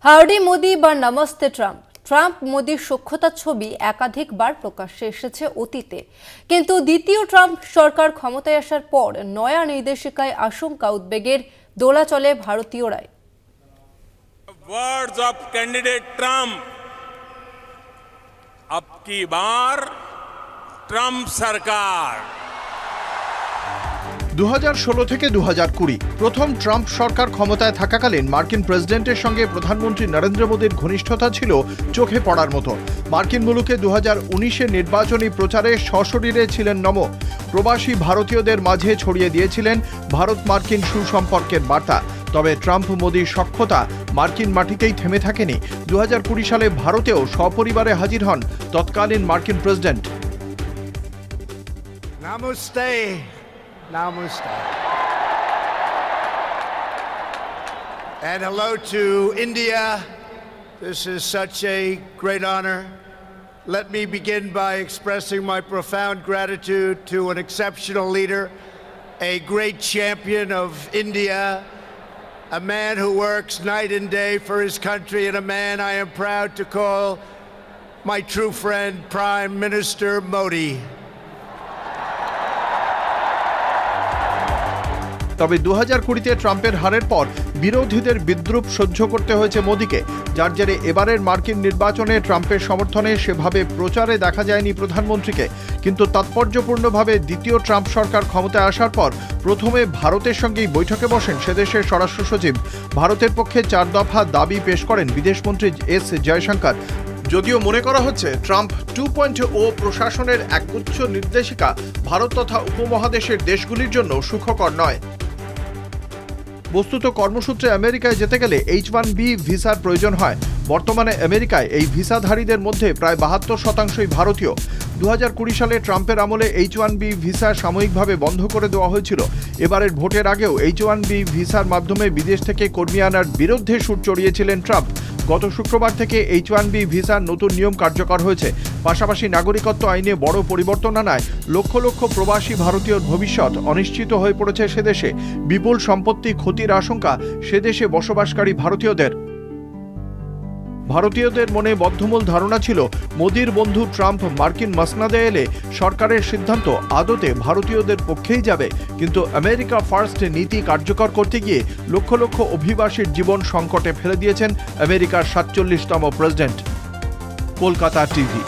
Howdy Modi বা namaste Trump Trump মোদির সখ্যতার ছবি একাধিকবার প্রকাশ্যে এসেছে অতীতে, কিন্তু দ্বিতীয় ট্রাম্প সরকার ক্ষমতায় আসার পর নয়া নির্দেশিকায় আশঙ্কা উদ্বেগের দোলাচলে ভারতীয়রাই। वर्ड्स ऑफ कैंडिडेट ट्रम्प, अब की बार ट्रम्प सरकार। 2016 থেকে 2020 প্রথম ট্রাম্প সরকার ক্ষমতায় থাকাকালীন মার্কিন প্রেসিডেন্টের সঙ্গে প্রধানমন্ত্রী নরেন্দ্র মোদীর ঘনিষ্ঠতা ছিল চোখে পড়ার মতো। মার্কিন মুলুকে 2019-এর নির্বাচনী প্রচারে সশরীরে ছিলেন নমো। প্রবাসী ভারতীয়দের মাঝে ছড়িয়ে দিয়েছিলেন ভারত মার্কিন সুসম্পর্কের বার্তা। তবে ট্রাম্প মোদীর সখ্যতা মার্কিন মাটিতেই থেমে থাকেনি। 2020 সালে ভারতেও সপরিবারে হাজির হন তৎকালীন মার্কিন president. Namaste. Namaste. And hello to India. This is such a great honor. Let me begin by expressing my profound gratitude to an exceptional leader, a great champion of India, a man who works night and day for his country, and a man I am proud to call my true friend, Prime Minister Modi. তবে 2020-তে ট্রাম্পের হারের পর বিরোধীদের বিদ্রূপ সহ্য করতে হয়েছে মোদীকে, যার জেরে এবারের মার্কিন নির্বাচনে ট্রাম্পের সমর্থনে সেভাবে প্রচারে দেখা যায়নি প্রধানমন্ত্রীকে। কিন্তু তাৎপর্যপূর্ণভাবে দ্বিতীয় ট্রাম্প সরকার ক্ষমতায় আসার পর প্রথমে ভারতের সঙ্গেই বৈঠকে বসেন সেদেশের স্বরাষ্ট্র সচিব। ভারতের পক্ষে 4 দফা দাবি পেশ করেন বিদেশমন্ত্রী এস জয়শঙ্কর। যদিও মনে করা হচ্ছে ট্রাম্প 2.0 প্রশাসনের একগুচ্ছ নির্দেশিকা ভারত তথা উপমহাদেশের দেশগুলির জন্য সুখকর নয়। বস্তুত কর্মসূত্রে আমেরিকায় যেতে গেলে H-1B ভিসার প্রয়োজন হয়। বর্তমানে আমেরিকায় এই ভিসাধারীদের মধ্যে প্রায় 72% ভারতীয়। 2020 সালে ট্রাম্পের আমলে H-1B ভিসা সাময়িকভাবে বন্ধ করে দেওয়া হয়েছিল। এবারের ভোটের আগেও H-1B ভিসার মাধ্যমে বিদেশ থেকে কর্মী আনার বিরুদ্ধে সুর চড়িয়েছিলেন ট্রাম্প। গত শুক্রবার থেকে H-1B ভিসার নতুন নিয়ম কার্যকর হয়েছে। পাশাপাশি নাগরিকত্ব আইনে বড় পরিবর্তন আনায় লক্ষ লক্ষ প্রবাসী ভারতীয়র ভবিষ্যৎ অনিশ্চিত হয়ে পড়েছে সেদেশে। বিপুল সম্পত্তি ক্ষতির আশঙ্কা সেদেশে বসবাসকারী ভারতীয়দের মনে বদ্ধমূল ধারণা ছিল মোদির বন্ধু ট্রাম্প মার্কিন মসনদে এলে সরকারের সিদ্ধান্ত আদতে ভারতীয়দের পক্ষেই যাবে। কিন্তু আমেরিকা ফার্স্ট নীতি কার্যকর করতে গিয়ে লক্ষ লক্ষ অভিবাসীর জীবন সংকটে ফেলে দিয়েছেন আমেরিকার 47তম প্রেসিডেন্ট। কলকাতা টিভি।